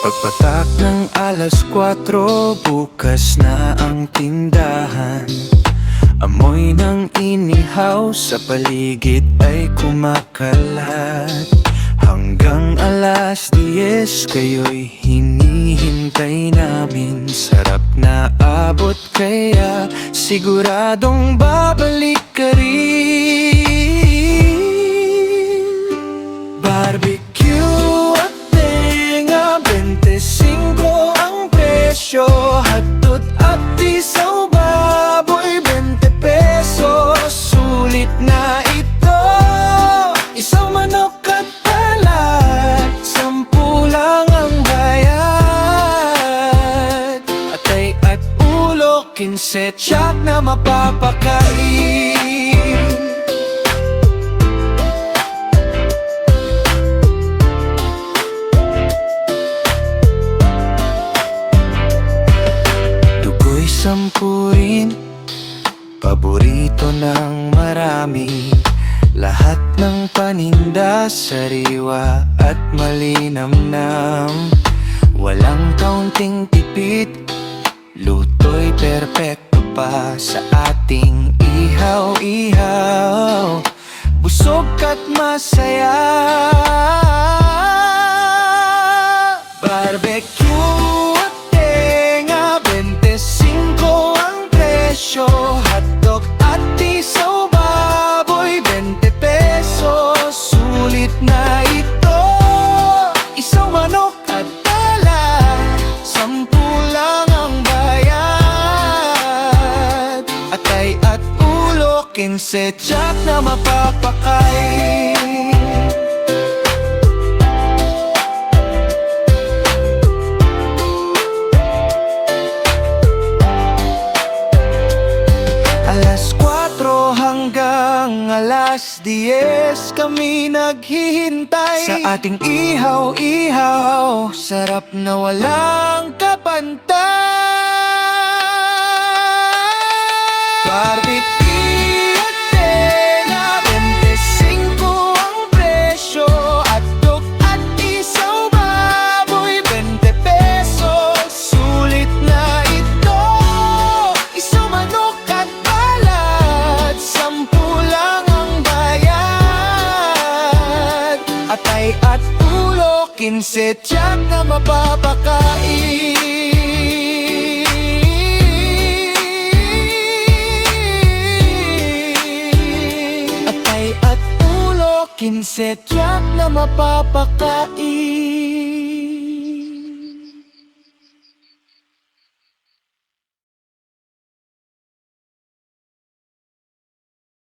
Pagpatak ng alas 4, bukas na ang tindahan. Amoy ng inihaw sa paligid ay kumakalat. Hanggang alas 10 kayo'y hinihintay namin. Sarap na abot kaya siguradong babalik ka rin. Barbecue at tenga, 25 ang presyo. Hotdog at isaw baboy, 20 pesos. Sulit na ito. Isang manok at balat, 10 lang ang bayad. Atay at ulo, 15 tiyak na mapapakain. Dugo'y 10 rin, paborito ng marami. Lahat ng paninda sariwa at malinamnam. Walang kaunting tipid, luto'y perpekto pa sa ating ihaw-ihaw. Busog at masaya. Barbecue at tenga, 25 ang presyo. Hotdog at isaw baboy, 20 pesos. Sulit na ito. Isang manok at balat, 10 lang ang bayad. Atay at ulo, 15 tiyak na mapapakain. Alas 4 hanggang alas 10 kami naghihintay sa ating ihaw-ihaw. Sarap na walang kapantay. Barbecue at tenga, 25 ang presyo. Hotdog at isaw baboy, 20 pesos. Sulit na ito. Isang manok at balat, 10 lang ang bayad. Atay at ulo, 15 tiyak na mapapakain. Atay at ulo, 15 tiyak na mapapakain.